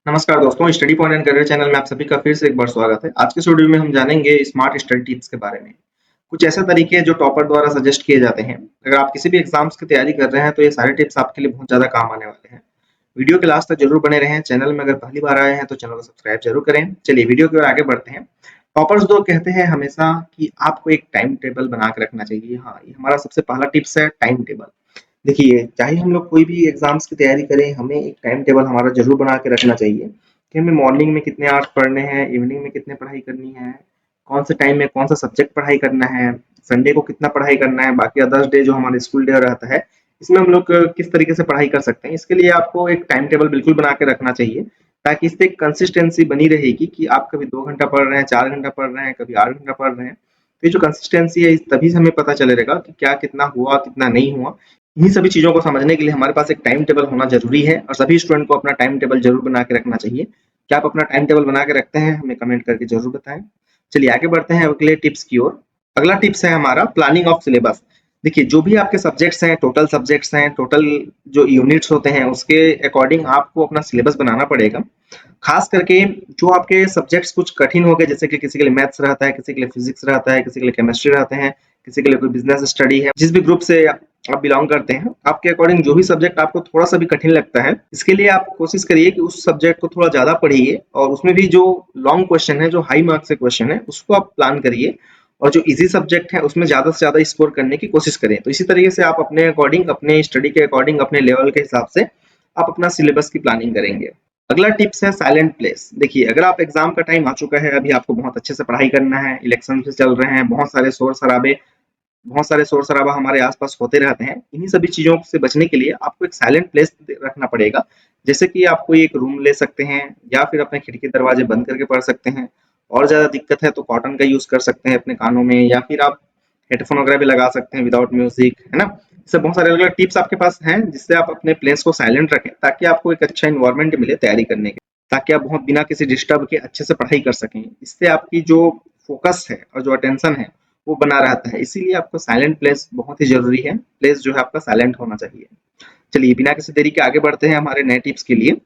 नमस्कार दोस्तों, study point and career channel में आप सभी का फिर से एक बार स्वागत है। आज के इस वीडियो में हम जानेंगे स्मार्ट स्टडी टिप्स के बारे में। कुछ ऐसे तरीके जो टॉपर द्वारा सजेस्ट किए जाते हैं। अगर आप किसी भी एग्जाम्स की तैयारी कर रहे हैं तो ये सारे टिप्स आपके लिए बहुत ज्यादा काम आने वाले हैं। वीडियो के लास्ट तक जरूर बने रहें। चैनल में अगर पहली बार आए हैं तो चैनल को सब्सक्राइब जरूर करें। चलिए वीडियो की ओर आगे बढ़ते हैं। टॉपर्स दो कहते हैं हमेशा कि आपको एक टाइम टेबल बना के रखना चाहिए। हाँ, ये हमारा सबसे पहला टिप्स है, टाइम टेबल। देखिए, चाहे हम लोग कोई भी एग्जाम्स की तैयारी करें, हमें एक टाइम टेबल हमारा जरूर बना के रखना चाहिए कि हमें मॉर्निंग में कितने आवर्स पढ़ने हैं, इवनिंग में कितने पढ़ाई करनी है, कौन से टाइम में कौन सा सब्जेक्ट पढ़ाई करना है, संडे को कितना पढ़ाई करना है, बाकी अदर्स डे जो हमारे स्कूल डे रहता है इसमें हम लोग किस तरीके से पढ़ाई कर सकते हैं। इसके लिए आपको एक टाइम टेबल बिल्कुल बना के रखना चाहिए ताकि इससे एक कंसिस्टेंसी बनी रहेगी कि आप कभी 2 घंटा पढ़ रहे हैं, 4 घंटा पढ़ रहे हैं, कभी 8 घंटा पढ़ रहे हैं। तो ये जो कंसिस्टेंसी है तभी से हमें पता चलेगा कि क्या कितना हुआ कितना नहीं हुआ। इन्हीं सभी चीजों को समझने के लिए हमारे पास एक टाइम टेबल होना जरूरी है और सभी स्टूडेंट को अपना टाइम टेबल जरूर बना के रखना चाहिए। क्या आप अपना टाइम टेबल बना के रखते हैं? हमें कमेंट करके जरूर बताएं। चलिए आगे बढ़ते हैं अगले टिप्स की ओर। अगला टिप्स है हमारा प्लानिंग ऑफ सिलेबस। देखिए, जो भी आपके सब्जेक्ट्स हैं, टोटल सब्जेक्ट्स हैं, टोटल जो यूनिट्स होते हैं उसके अकॉर्डिंग आपको अपना सिलेबस बनाना पड़ेगा। खास करके जो आपके सब्जेक्ट्स कुछ कठिन हो गए, जैसे कि किसी के लिए मैथ्स रहता है, किसी के लिए फिजिक्स रहता है, किसी के लिए केमिस्ट्री रहते हैं, किसी के लिए कोई बिजनेस स्टडी है, जिस भी ग्रुप से आप बिलोंग करते हैं, आपके अकॉर्डिंग जो भी सब्जेक्ट आपको थोड़ा सा भी कठिन लगता है, इसके लिए आप कोशिश करिए कि उस सब्जेक्ट को थोड़ा ज्यादा पढ़िए और उसमें भी जो लॉन्ग क्वेश्चन है, जो हाई मार्क्स के क्वेश्चन है, उसको आप प्लान करिए और जो इजी सब्जेक्ट है उसमें ज्यादा से ज्यादा स्कोर करने की कोशिश करें। तो इसी तरीके से आप अपने अकॉर्डिंग, अपने स्टडी के अकॉर्डिंग, अपने लेवल के हिसाब से आप अपना सिलेबस की प्लानिंग करेंगे। अगला टिप्स है साइलेंट प्लेस। देखिए, अगर आप एग्जाम का टाइम आ चुका है, अभी आपको बहुत अच्छे से पढ़ाई करना है, इलेक्शन से चल रहे हैं, बहुत सारे शोर शराबा हमारे आसपास होते रहते हैं। इन्हीं सभी चीजों से बचने के लिए आपको एक साइलेंट प्लेस रखना पड़ेगा। जैसे कि आप कोई एक रूम ले सकते हैं या फिर अपने खिड़की दरवाजे बंद करके पढ़ सकते हैं। और ज्यादा दिक्कत है तो कॉटन का यूज कर सकते हैं अपने कानों में, या फिर आप हेडफोन वगैरह भी लगा सकते हैं विदाउट म्यूजिक, है ना। इससे बहुत सारे अलग अलग टिप्स आपके पास हैं जिससे आप अपने प्लेस को साइलेंट रखें ताकि आपको एक अच्छा इन्वायरमेंट मिले तैयारी करने के, ताकि आप बहुत बिना किसी डिस्टर्ब के अच्छे से पढ़ाई कर सकें। इससे आपकी जो फोकस है और जो अटेंशन है वो बना रहता है। इसीलिए आपको साइलेंट प्लेस बहुत ही जरूरी है। प्लेस जो है आपका साइलेंट होना चाहिए। चलिए बिना किसी देरी के आगे बढ़ते हैं हमारे नए टिप्स के लिए।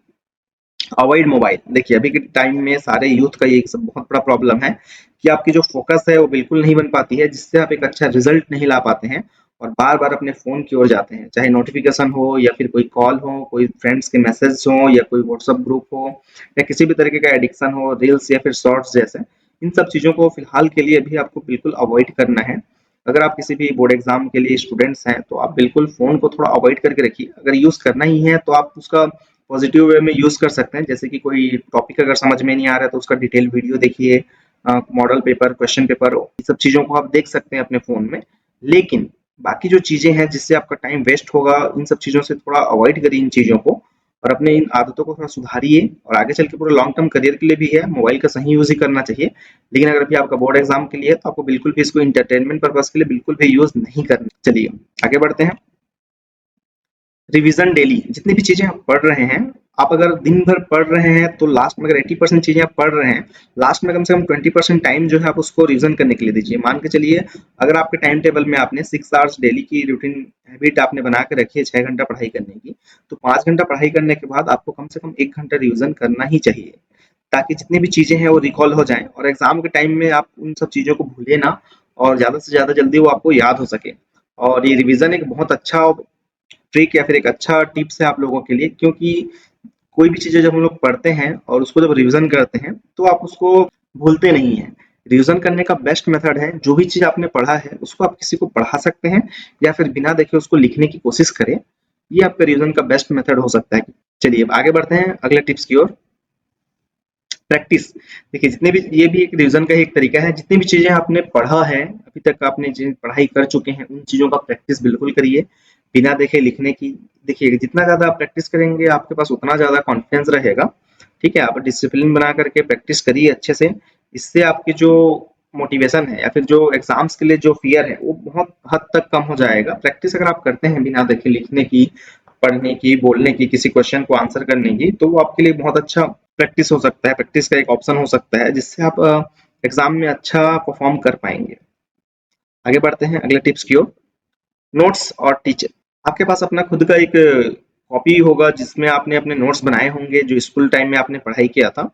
Avoid mobile. देखिए, अभी के टाइम में सारे यूथ का ये एक सब बहुत बड़ा प्रॉब्लम है कि आपकी जो फोकस है वो बिल्कुल नहीं बन पाती है, जिससे आप एक अच्छा रिजल्ट नहीं ला पाते हैं और बार बार अपने फोन की ओर जाते हैं, चाहे नोटिफिकेशन हो या फिर कोई कॉल हो, कोई फ्रेंड्स के मैसेज हो या कोई व्हाट्सएप ग्रुप हो या किसी भी तरीके का एडिक्शन हो, रील्स या फिर शॉर्ट्स जैसे। इन सब चीजों को फिलहाल के लिए भी आपको बिल्कुल अवॉइड करना है। अगर आप किसी भी बोर्ड एग्जाम के लिए स्टूडेंट्स हैं तो आप बिल्कुल फोन को थोड़ा अवॉइड करके रखिए। अगर यूज करना ही है तो आप उसका पॉजिटिव वे में यूज कर सकते हैं। जैसे कि कोई टॉपिक अगर समझ में नहीं आ रहा है तो उसका डिटेल वीडियो देखिए, मॉडल पेपर, क्वेश्चन पेपर, ये सब चीजों को आप देख सकते हैं अपने फोन में। लेकिन बाकी जो चीजें हैं जिससे आपका टाइम वेस्ट होगा, इन सब चीजों से थोड़ा अवॉइड करिए इन चीजों को और अपने इन आदतों को थोड़ा सुधारिए। और आगे चल के पूरे लॉन्ग टर्म करियर के लिए भी है, मोबाइल का सही यूज ही करना चाहिए। लेकिन अगर अभी आपका बोर्ड एग्जाम के लिए है तो आपको बिल्कुल भी इसको इंटरटेनमेंट पर्पज के लिए बिल्कुल भी यूज नहीं करना। चलिए आगे बढ़ते हैं। Revision daily. जितनी भी चीजें आप पढ़ रहे हैं, आप अगर दिन भर पढ़ रहे हैं तो लास्ट में अगर 80% चीजें आप पढ़ रहे हैं, लास्ट में कम से कम 20% टाइम जो है आप उसको रिवीजन करने के लिए दीजिए। मान के चलिए, अगर आपके टाइम टेबल में आपने 6 आवर्स डेली की रूटीन हैबिट आपने बना के रखी है 6 घंटा पढ़ाई करने की, तो 5 घंटा पढ़ाई करने के बाद आपको कम से कम 1 घंटा रिवीजन करना ही चाहिए, ताकि जितनी भी चीजें हैं वो रिकॉल हो जाएं और एग्जाम के टाइम में आप उन सब चीजों को भूलिए ना और ज्यादा से ज्यादा जल्दी वो आपको याद हो सके। और ये रिवीजन एक बहुत अच्छा ट्रिक या फिर एक अच्छा टिप्स है आप लोगों के लिए, क्योंकि कोई भी चीजें जब हम लोग पढ़ते हैं और उसको जब रिवीजन करते हैं तो आप उसको भूलते नहीं है। रिवीजन करने का बेस्ट मेथड है, जो भी चीज आपने पढ़ा है उसको आप किसी को पढ़ा सकते हैं या फिर बिना देखे उसको लिखने की कोशिश करें। ये आपका रिवीजन का बेस्ट मेथड हो सकता है। चलिए अब आगे बढ़ते हैं अगले टिप्स की ओर। प्रैक्टिस। देखिए, जितने भी, ये भी एक रिवीजन का एक तरीका है। जितनी भी चीजें आपने पढ़ा है, अभी तक आपने जिन पढ़ाई कर चुके हैं, उन चीजों का प्रैक्टिस बिल्कुल करिए बिना देखे लिखने की। देखिए, जितना ज्यादा आप प्रैक्टिस करेंगे आपके पास उतना ज्यादा कॉन्फिडेंस रहेगा। ठीक है, आप डिसिप्लिन बना करके प्रैक्टिस करिए अच्छे से। इससे आपकी जो मोटिवेशन है या फिर जो एग्जाम्स के लिए जो फियर है वो बहुत हद तक कम हो जाएगा। प्रैक्टिस अगर आप करते हैं बिना देखे लिखने की, पढ़ने की, बोलने की, किसी क्वेश्चन को आंसर करने की, तो वो आपके लिए बहुत अच्छा प्रैक्टिस हो सकता है, प्रैक्टिस का एक ऑप्शन हो सकता है जिससे आप एग्जाम में अच्छा परफॉर्म कर पाएंगे। आगे बढ़ते हैं अगले टिप्स की ओर। नोट्स और टीचर। आपके पास अपना खुद का एक कॉपी होगा जिसमें आपने अपने नोट्स बनाए होंगे जो स्कूल टाइम में आपने पढ़ाई किया था।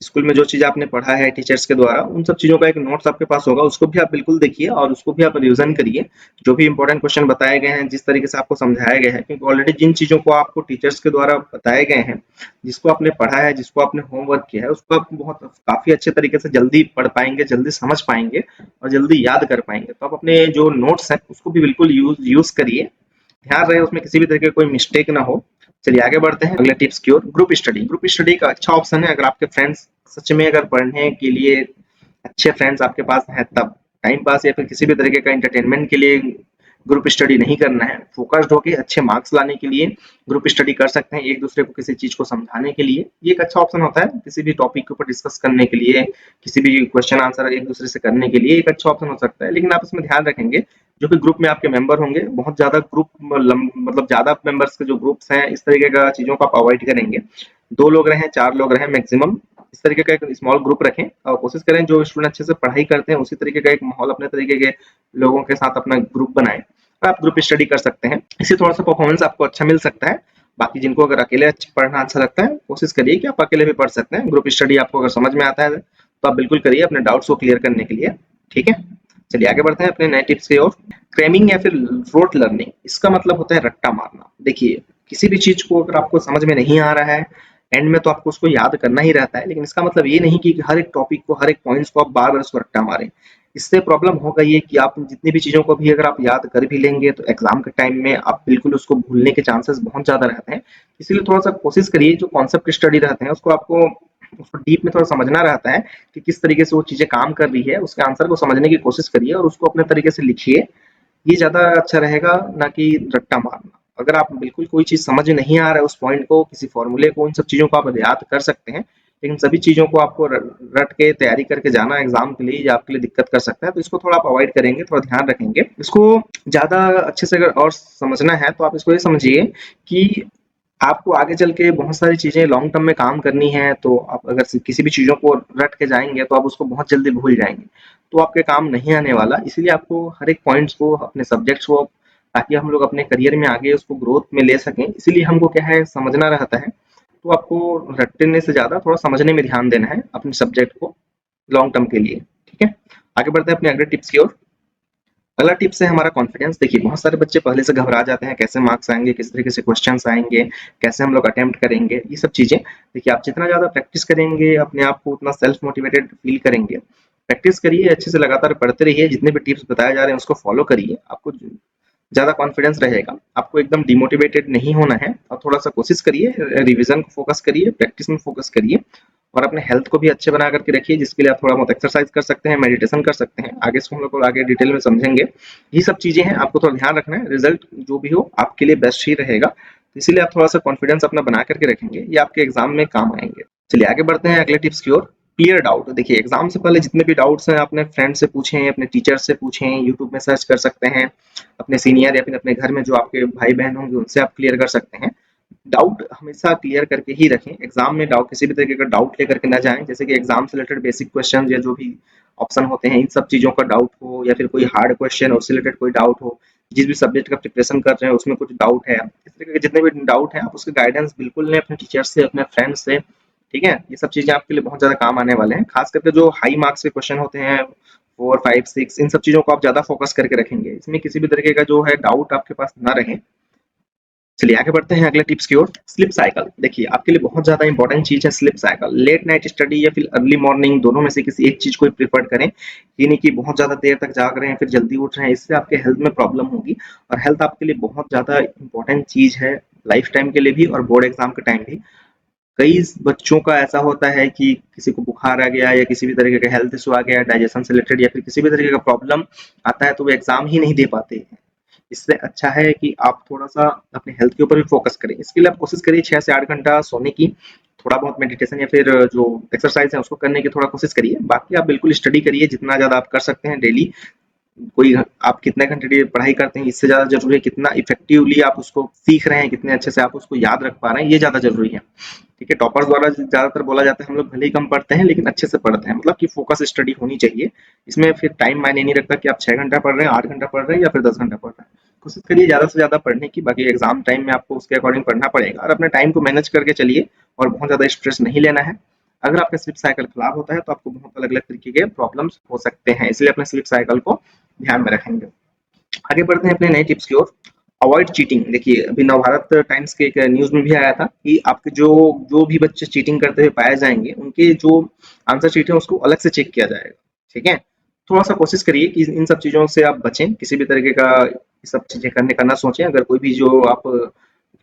स्कूल में जो चीज़ आपने पढ़ा है टीचर्स के द्वारा, उन सब चीज़ों का एक नोट्स आपके पास होगा, उसको भी आप बिल्कुल देखिए और उसको भी आप रिवीजन करिए। जो भी इंपॉर्टेंट क्वेश्चन बताए गए हैं, जिस तरीके से आपको समझाया गया है, क्योंकि ऑलरेडी जिन चीज़ों को आपको टीचर्स के द्वारा बताए गए हैं, जिसको आपने पढ़ा है, जिसको आपने होमवर्क किया है, उसको आप बहुत काफ़ी अच्छे तरीके से जल्दी पढ़ पाएंगे, जल्दी समझ पाएंगे और जल्दी याद कर पाएंगे। तो आप अपने जो नोट्स हैं उसको भी बिल्कुल यूज करिए, ध्यान रहे उसमें किसी भी तरह की कोई मिस्टेक ना हो। चलिए आगे बढ़ते हैं अगले टिप्स की ओर। ग्रुप स्टडी का अच्छा ऑप्शन है अगर आपके फ्रेंड्स सच में अगर पढ़ने के लिए अच्छे फ्रेंड्स आपके पास हैं, तब टाइम पास या फिर किसी भी तरीके का एंटरटेनमेंट के लिए ग्रुप स्टडी नहीं करना है, फोकस्ड होकर अच्छे मार्क्स लाने के लिए ग्रुप स्टडी कर सकते हैं, एक दूसरे को किसी चीज को समझाने के लिए ये एक अच्छा ऑप्शन होता है। किसी भी टॉपिक के ऊपर डिस्कस करने के लिए, किसी भी क्वेश्चन आंसर एक दूसरे से करने के लिए एक अच्छा ऑप्शन हो सकता है। लेकिन आप इसमें ध्यान रखेंगे जो कि ग्रुप में आपके मेंबर होंगे, बहुत ज्यादा ग्रुप मतलब ज्यादा मेंबर्स के जो ग्रुप्स हैं, इस तरीके का चीजों को आप अवॉइड करेंगे। 2 लोग रहें, 4 लोग रहें मैक्सिमम, इस तरीके का एक स्मॉल ग्रुप रखें और कोशिश करें जो स्टूडेंट अच्छे से पढ़ाई करते हैं उसी तरीके का एक माहौल अपने तरीके के लोगों के साथ अपना ग्रुप बनाएं, आप ग्रुप स्टडी कर सकते हैं। इससे थोड़ा सा परफॉर्मेंस आपको अच्छा मिल सकता है। बाकी जिनको अगर अकेले पढ़ना अच्छा लगता है, कोशिश करिए कि आप अकेले भी पढ़ सकते हैं। ग्रुप स्टडी आपको अगर समझ में आता है तो आप बिल्कुल करिए अपने डाउट्स को क्लियर करने के लिए, ठीक है। चलिए आगे बढ़ते हैं अपने नए टिप्स की ओर। क्रैमिंग या फिर रोट लर्निंग, इसका मतलब होता है रट्टा मारना। देखिए किसी भी चीज को अगर आपको समझ में नहीं आ रहा है, एंड में तो आपको उसको याद करना ही रहता है, लेकिन इसका मतलब ये नहीं कि हर एक टॉपिक को, हर एक पॉइंट्स को आप बार बार उसको रट्टा मारें। इससे प्रॉब्लम होगा ये कि आप जितनी भी चीजों को भी अगर आप याद कर भी लेंगे तो एग्जाम के टाइम में आप बिल्कुल उसको भूलने के चांसेस बहुत ज्यादा रहते हैं। इसीलिए थोड़ा सा कोशिश करिए जो कॉन्सेप्ट स्टडी रहते हैं उसको आपको उसको डीप में थोड़ा समझना रहता है कि किस तरीके से वो चीजें काम कर रही है, उसके आंसर को समझने की कोशिश करिए और उसको अपने तरीके से लिखिए। ये ज्यादा अच्छा रहेगा ना कि रट्टा मारना। अगर आप बिल्कुल कोई चीज समझ नहीं आ रहा है, उस पॉइंट को, किसी फॉर्मूले को, इन सब चीजों को आप याद कर सकते हैं, लेकिन सभी चीजों को आपको रट के तैयारी करके जाना एग्जाम के लिए, ये आपके लिए दिक्कत कर सकता है। तो इसको थोड़ा आप अवॉइड करेंगे, थोड़ा ध्यान रखेंगे। इसको ज्यादा अच्छे से अगर और समझना है तो आप इसको ये समझिए कि आपको आगे चल के बहुत सारी चीजें लॉन्ग टर्म में काम करनी है, तो आप अगर किसी भी चीजों को रट के जाएंगे तो आप उसको बहुत जल्दी भूल जाएंगे, तो आपके काम नहीं आने वाला। इसीलिए आपको हर एक पॉइंट्स को, अपने सब्जेक्ट्स को, ताकि हम लोग अपने करियर में आगे उसको ग्रोथ में ले सकें, इसीलिए हमको क्या है समझना रहता है। तो आपको रटने से ज्यादा थोड़ा समझने में ध्यान देना है अपने सब्जेक्ट को लॉन्ग टर्म के लिए, ठीक है। आगे बढ़ते हैं अपने अगले टिप्स की ओर। अगला टिप्स है हमारा कॉन्फिडेंस। देखिए बहुत सारे बच्चे पहले से घबरा जाते हैं, कैसे मार्क्स आएंगे, किस तरीके से क्वेश्चंस आएंगे, कैसे हम लोग अटेम्प्ट करेंगे, ये सब चीजें। देखिए आप जितना ज्यादा प्रैक्टिस करेंगे अपने आप को उतना सेल्फ मोटिवेटेड फील करेंगे। प्रैक्टिस करिए, अच्छे से लगातार पढ़ते रहिए, जितने भी टिप्स बताए जा रहे हैं उसको फॉलो करिए, आपको ज्यादा कॉन्फिडेंस रहेगा। आपको एकदम डिमोटिवेटेड नहीं होना है और थोड़ा सा कोशिश करिए, रिवीजन को फोकस करिए, प्रैक्टिस में फोकस करिए और अपने हेल्थ को भी अच्छे बना करके रखिए, जिसके लिए आप थोड़ा बहुत एक्सरसाइज कर सकते हैं, मेडिटेशन कर सकते हैं। आगे इसको हम लोग आगे डिटेल में समझेंगे। ये सब चीजें हैं, आपको थोड़ा ध्यान रखना है, रिजल्ट जो भी हो आपके लिए बेस्ट ही रहेगा। तो इसीलिए आप थोड़ा सा कॉन्फिडेंस अपना बना करके रखेंगे, ये आपके एग्जाम में काम आएंगे। चलिए आगे बढ़ते हैं अगले टिप्स की ओर। Clear doubt. देखिए एग्जाम से पहले जितने भी डाउट्स हैं अपने फ्रेंड से पूछें, अपने टीचर से पूछें, यूट्यूब में सर्च कर सकते हैं, अपने सीनियर या फिर अपने घर में जो आपके भाई बहन होंगे उनसे आप क्लियर कर सकते हैं। डाउट हमेशा क्लियर करके ही रखें। एग्जाम में डाउट, किसी भी तरीके का डाउट लेकर के ना जाएं, जैसे कि एग्जाम से रिलेटेड बेसिक क्वेश्चन या जो भी ऑप्शन होते हैं इन सब चीजों का डाउट हो, या फिर कोई हार्ड क्वेश्चन उससे रिलेटेड कोई डाउट हो, जिस भी सब्जेक्ट का प्रिपरेशन कर रहे हैं उसमें कुछ डाउट है, इस तरीके के जितने भी डाउट है आप उसके गाइडेंस बिल्कुल लें अपने टीचर से, अपने फ्रेंड से, ठीक है। ये सब चीजें आपके लिए बहुत ज्यादा काम आने वाले हैं, खास करके जो हाई मार्क्स के क्वेश्चन होते हैं 4, 5, 6, इन सब चीजों को आप ज्यादा फोकस करके रखेंगे, इसमें किसी भी तरीके का जो है डाउट आपके पास ना रहे। चलिए आगे बढ़ते हैं अगले टिप्स की ओर। Sleep cycle. देखिए आपके लिए बहुत ज्यादा इंपॉर्टेंट चीज है sleep cycle. Late night study या फिर अर्ली मॉर्निंग, दोनों में से किसी एक चीज को प्रीफर करें। ये नहीं कि बहुत ज्यादा देर तक जाग रहे हैं फिर जल्दी उठ रहे हैं, इससे आपके हेल्थ में प्रॉब्लम होगी। और हेल्थ आपके लिए बहुत ज्यादा इंपॉर्टेंट चीज है, लाइफ टाइम के लिए भी और बोर्ड एग्जाम के टाइम भी। कई बच्चों का ऐसा होता है कि किसी को बुखार आ गया या किसी भी तरीके का हेल्थ इशू आ गया, डाइजेशन से रिलेटेड या फिर किसी भी तरीके का प्रॉब्लम आता है, तो वो एग्जाम ही नहीं दे पाते हैं। इससे अच्छा है कि आप थोड़ा-सा अपने हेल्थ के ऊपर भी फोकस करें। इसके लिए आप कोशिश करिए 6 से 8 घंटा सोने की, थोड़ा बहुत मेडिटेशन या फिर जो एक्सरसाइज है उसको करने की थोड़ा कोशिश करिए। बाकी आप बिल्कुल स्टडी करिए जितना ज़्यादा आप कर सकते हैं डेली। कोई आप कितने घंटे पढ़ाई करते हैं इससे ज़्यादा ज़रूरी है कितना इफेक्टिवली आप उसको सीख रहे हैं, कितने अच्छे से आप उसको याद रख पा रहे हैं, ये ज़्यादा ज़रूरी है। ठीक है, टॉपर्स द्वारा ज़्यादातर बोला जाता है हम लोग भले ही कम पढ़ते हैं लेकिन अच्छे से पढ़ते हैं, मतलब कि फोकस स्टडी होनी चाहिए। इसमें फिर टाइम मायने नहीं रखता कि आप 6 घंटा पढ़ रहे हैं, 8 घंटा पढ़ रहे हैं या फिर 10 घंटा पढ़ रहे हैं। कोशिश करिए ज़्यादा से ज़्यादा पढ़ने की, बाकी एग्जाम टाइम में आपको उसके अकॉर्डिंग पढ़ना पड़ेगा और अपने टाइम को मैनेज करके चलिए और बहुत ज़्यादा स्ट्रेस नहीं लेना है। अगर आपका स्लीप साइकिल खराब होता है तो आपको बहुत अलग अलग तरीके के प्रॉब्लम्स हो सकते हैं, इसलिए अपने स्लीप साइकिल को ध्यान में रखेंगे। आगे बढ़ते हैं अपने नए टिप्स की ओर। Avoid cheating. देखिए अभी नवभारत टाइम्स के एक न्यूज में भी आया था कि आपके जो जो भी बच्चे चीटिंग करते हुए पाए जाएंगे उनके जो आंसर शीट है उसको अलग से चेक किया जाएगा। ठीक है, थोड़ा सा कोशिश करिए कि इन सब चीजों से आप बचें, किसी भी तरीके का ये सब चीजें करने का ना सोचें। अगर कोई भी जो आप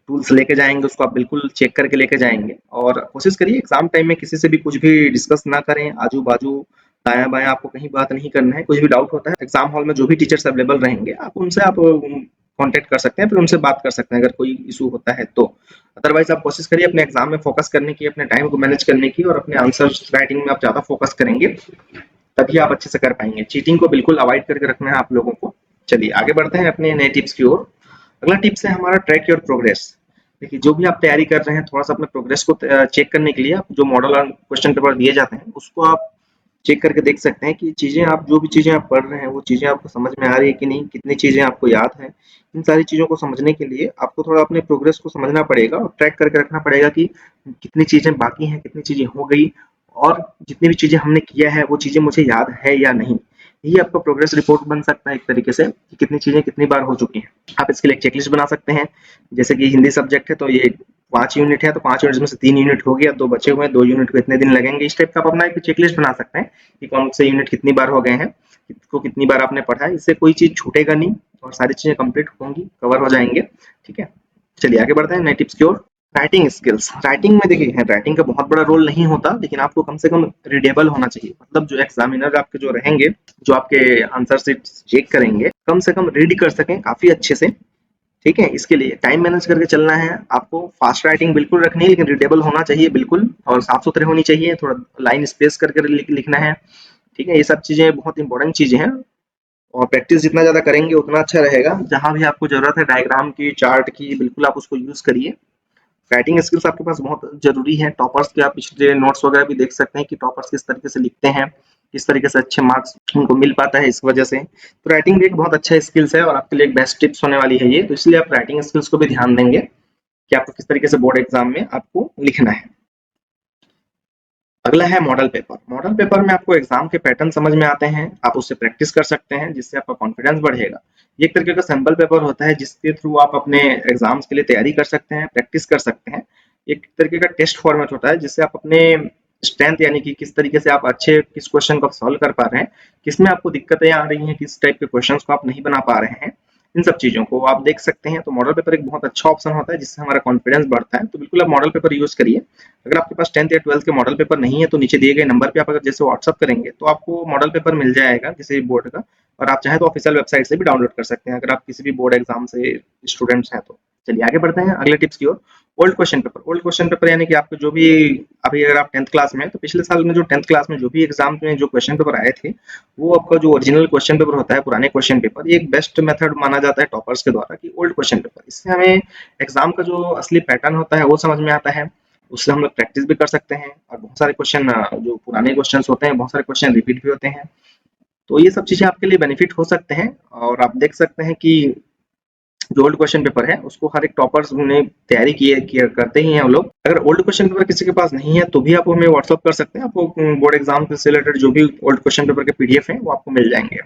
टूल्स लेके जाएंगे उसको आप बिल्कुल चेक करके लेके जाएंगे और कोशिश करिए एग्जाम टाइम में किसी से भी कुछ भी डिस्कस ना करें। आजू बाजू दायां बायां आपको कहीं बात नहीं करना है। कुछ भी डाउट होता है एग्जाम हॉल में जो भी टीचर्स अवेलेबल रहेंगे आप उनसे आप कांटेक्ट कर सकते हैं, फिर उनसे बात कर सकते हैं अगर कोई इशू होता है तो। अदरवाइज आप कोशिश करिए अपने एग्जाम में फोकस करने की, अपने टाइम को मैनेज करने की और अपने आंसर राइटिंग में आप ज्यादा फोकस करेंगे, तभी आप अच्छे से कर पाएंगे। चीटिंग को बिल्कुल अवॉइड करके रखना है आप लोगों को। चलिए आगे बढ़ते हैं अपने नए टिप्स की ओर। अगला टिप्स है हमारा ट्रैक योर प्रोग्रेस। देखिए जो भी आप तैयारी कर रहे हैं थोड़ा सा अपने प्रोग्रेस को चेक करने के लिए आप जो मॉडल और क्वेश्चन पेपर दिए जाते हैं उसको आप चेक करके देख सकते हैं कि चीजें आप जो भी चीजें आप पढ़ रहे हैं वो चीजें आपको समझ में आ रही है कि नहीं, कितनी चीजें आपको याद है। इन सारी चीजों को समझने के लिए आपको थोड़ा अपने प्रोग्रेस को समझना पड़ेगा और ट्रैक करके रखना पड़ेगा कि कितनी चीजें बाकी हैं, कितनी चीजें हो गई और जितनी भी चीजें हमने किया है वो चीजें मुझे याद है या नहीं। यही आपका प्रोग्रेस रिपोर्ट बन सकता है एक तरीके से कि कितनी चीजें कितनी बार हो चुकी हैं। आप इसके लिए एक चेकलिस्ट बना सकते हैं। जैसे कि हिंदी सब्जेक्ट है तो ये 5 यूनिट है तो 5 यूनिट में से 3 यूनिट हो गया, 2 बचे हुए हैं, 2 यूनिट को इतने दिन लगेंगे। इस टाइप का आप अपना एक चेकलिस्ट बना सकते हैं कि कौन से यूनिट कितनी बार हो गए हैं, को कितनी बार आपने पढ़ा है। इससे कोई चीज छूटेगा नहीं और सारी चीजें कंप्लीट होंगी, कवर हो जाएंगे। ठीक है, चलिए आगे बढ़ते हैं नए टिप्स की ओर। Writing skills. राइटिंग में देखिए राइटिंग का बहुत बड़ा रोल नहीं होता, लेकिन आपको कम से कम रीडेबल होना चाहिए। मतलब जो एग्जामिनर आपके जो रहेंगे, जो आपके आंसर शीट चेक करेंगे, कम से कम रीड कर सकें काफी अच्छे से। ठीक है, इसके लिए टाइम मैनेज करके चलना है आपको। फास्ट राइटिंग बिल्कुल रखनी है लेकिन रीडेबल होना चाहिए बिल्कुल, और साफ सुथरे होनी चाहिए, थोड़ा लाइन स्पेस करके लिखना है। ठीक है, ये सब चीजें बहुत इंपॉर्टेंट चीजें हैं और प्रैक्टिस जितना ज्यादा करेंगे उतना अच्छा रहेगा। जहां भी आपको जरूरत है डायग्राम की, चार्ट की, बिल्कुल आप उसको यूज करिए। राइटिंग स्किल्स आपके पास बहुत जरूरी है। टॉपर्स के आप पिछले नोट्स वगैरह भी देख सकते हैं कि टॉपर्स किस तरीके से लिखते हैं, किस तरीके से अच्छे मार्क्स उनको मिल पाता है इस वजह से। तो राइटिंग भी एक बहुत अच्छा स्किल्स है और आपके लिए एक बेस्ट टिप्स होने वाली है ये, तो इसलिए आप राइटिंग स्किल्स को भी ध्यान देंगे कि आपको किस तरीके से बोर्ड एग्जाम में आपको लिखना है। अगला है मॉडल पेपर। मॉडल पेपर में आपको एग्जाम के पैटर्न समझ में आते हैं, आप उससे प्रैक्टिस कर सकते हैं जिससे आपका कॉन्फिडेंस बढ़ेगा। ये एक तरीके का सैंपल पेपर होता है जिसके थ्रू आप अपने एग्जाम्स के लिए तैयारी कर सकते हैं, प्रैक्टिस कर सकते हैं। एक तरीके का टेस्ट फॉर्मेट होता है जिससे आप अपने स्ट्रेंथ यानी कि किस तरीके से आप अच्छे किस क्वेश्चन को सॉल्व कर पा रहे हैं, किसमें आपको दिक्कतें आ रही हैं, किस टाइप के क्वेश्चन को आप नहीं बना पा रहे हैं, इन सब चीजों को आप देख सकते हैं। तो मॉडल पेपर एक बहुत अच्छा ऑप्शन होता है जिससे हमारा कॉन्फिडेंस बढ़ता है, तो बिल्कुल आप मॉडल पेपर यूज करिए। अगर आपके पास 10th या 12th के मॉडल पेपर नहीं है तो नीचे दिए गए नंबर पे आप अगर जैसे व्हाट्सअप करेंगे तो आपको मॉडल पेपर मिल जाएगा किसी भी बोर्ड का, और आप चाहे तो ऑफिशियल वेबसाइट से भी डाउनलोड कर सकते हैं अगर आप किसी भी बोर्ड एग्जाम से स्टूडेंट्स हैं तो। चलिए आगे बढ़ते हैं अगले टिप्स की ओर। Old question paper. Old question paper यानी कि आपको जो भी अभी अगर आप 10th क्लास में हैं तो पिछले साल में जो 10th क्लास में जो भी एग्जाम में जो क्वेश्चन पेपर आए थे वो आपका जो ओरिजिनल क्वेश्चन पेपर होता है, पुराने क्वेश्चन पेपर, ये एक बेस्ट मेथड माना जाता है टॉपर्स के द्वारा कि ओल्ड क्वेश्चन पेपर। इससे हमें एग्जाम का जो असली पैटर्न होता है वो समझ में आता है, उससे हम लोग प्रैक्टिस भी कर सकते हैं और बहुत सारे क्वेश्चन जो पुराने क्वेश्चन होते हैं बहुत सारे क्वेश्चन रिपीट भी होते हैं। तो ये सब चीजें आपके लिए बेनिफिट हो सकते हैं और आप देख सकते हैं कि जो ओल्ड क्वेश्चन पेपर है उसको हर एक टॉपर्स ने तैयारी किए करते ही हैं हम लोग। अगर ओल्ड क्वेश्चन पेपर किसी के पास नहीं है तो भी आप हमें व्हाट्सअप कर सकते हैं, आपको बोर्ड एग्जाम से रिलेटेड जो भी ओल्ड क्वेश्चन पेपर के पीडीएफ है वो आपको मिल जाएंगे।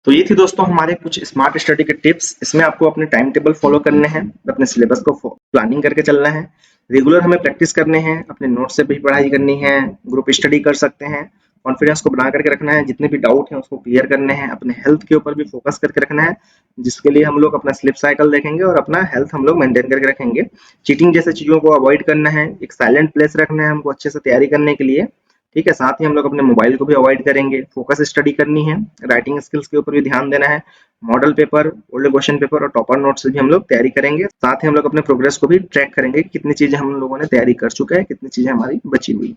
तो ये थी दोस्तों हमारे कुछ स्मार्ट स्टडी के टिप्स। इसमें आपको अपने टाइम टेबल फॉलो करने हैं, अपने सिलेबस को प्लानिंग करके चलना है, रेगुलर हमें प्रैक्टिस करने हैं, अपने नोट से भी पढ़ाई करनी है, ग्रुप स्टडी कर सकते हैं, कॉन्फिडेंस को बना करके रखना है, जितने भी डाउट हैं उसको क्लियर करने हैं, अपने हेल्थ के ऊपर भी फोकस करके रखना है जिसके लिए हम लोग अपना स्लिप साइकिल देखेंगे और अपना हेल्थ हम लोग मेंटेन करके रखेंगे। चीटिंग जैसे चीजों को अवॉइड करना है, एक साइलेंट प्लेस रखना है हमको अच्छे से तैयारी करने के लिए। ठीक है, साथ ही हम लोग अपने मोबाइल को भी अवॉइड करेंगे, फोकस स्टडी करनी है, राइटिंग स्किल्स के ऊपर भी ध्यान देना है, model paper, old question paper और टॉपर नोट से भी हम लोग तैयारी करेंगे। साथ ही हम लोग अपने प्रोग्रेस को भी ट्रैक करेंगे, कितनी चीजें हम लोगों ने तैयारी कर चुके हैं, कितनी चीजें हमारी बची हुई।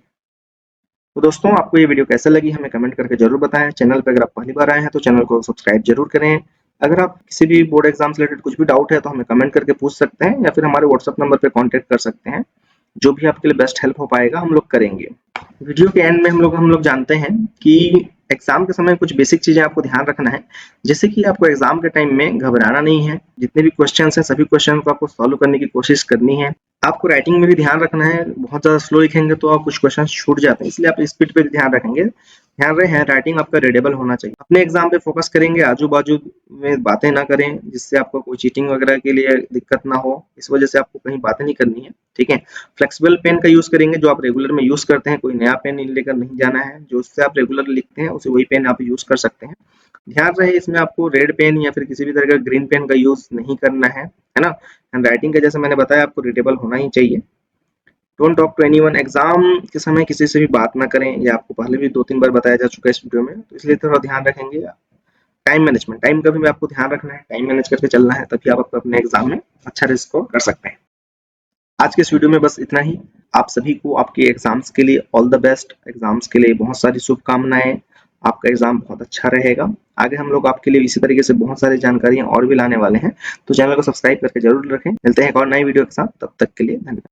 तो दोस्तों आपको ये वीडियो कैसा लगी हमें कमेंट करके जरूर बताएं। चैनल पर अगर आप पहली बार आए हैं तो चैनल को सब्सक्राइब जरूर करें। अगर आप किसी भी बोर्ड एग्जाम से रिलेटेड कुछ भी डाउट है तो हमें कमेंट करके पूछ सकते हैं या फिर हमारे व्हाट्सएप नंबर पर कॉन्टेक्ट कर सकते हैं। जो भी आपके लिए बेस्ट हेल्प हो पाएगा हम लोग करेंगे। वीडियो के एंड में हम लोग जानते हैं कि एग्जाम के समय कुछ बेसिक चीजें आपको ध्यान रखना है, जैसे कि आपको एग्जाम के टाइम में घबराना नहीं है। जितने भी क्वेश्चन हैं सभी क्वेश्चन को आपको सॉल्व करने की कोशिश करनी है। आपको राइटिंग में भी ध्यान रखना है, बहुत ज्यादा स्लो लिखेंगे तो आप कुछ क्वेश्चन छूट जाते हैं, इसलिए आप स्पीड पे भी ध्यान रखेंगे। ध्यान रहे राइटिंग आपका रीडेबल होना चाहिए। अपने एग्जाम पे फोकस करेंगे, आजू बाजू में बातें ना करें जिससे आपको कोई चीटिंग वगैरह के लिए दिक्कत ना हो, इस वजह से आपको कहीं बातें नहीं करनी है। ठीक है, फ्लेक्सिबल पेन का यूज करेंगे जो आप रेगुलर में यूज करते हैं, कोई नया पेन लेकर नहीं जाना है। जो उससे आप रेगुलर लिखते हैं उसे वही पेन आप यूज कर सकते हैं। ध्यान रहे इसमें आपको रेड पेन या फिर किसी भी तरह का ग्रीन पेन का यूज नहीं करना है ना। हैंड राइटिंग का जैसे मैंने बताया आपको रीडेबल होना ही चाहिए। Don't talk to anyone, exam के समय किसी से भी बात ना करें, ये आपको पहले भी 2-3 बार बताया जा चुका है इस वीडियो में, तो इसलिए थोड़ा ध्यान रखेंगे। टाइम मैनेजमेंट, टाइम का भी आपको ध्यान रखना है, टाइम मैनेज करके चलना है, तभी आप अपने एग्जाम में अच्छा स्कोर कर सकते हैं। आज के इस वीडियो में बस इतना ही। आप सभी को आपके एग्जाम्स के लिए ऑल द बेस्ट, एग्जाम्स के लिए बहुत सारी शुभकामनाएं। आपका एग्जाम बहुत अच्छा रहेगा। आगे हम लोग आपके लिए इसी तरीके से बहुत सारी जानकारियां और भी लाने वाले हैं, तो चैनल को सब्सक्राइब करके जरूर रखें। मिलते हैं एक और नई वीडियो के साथ, तब तक के लिए धन्यवाद।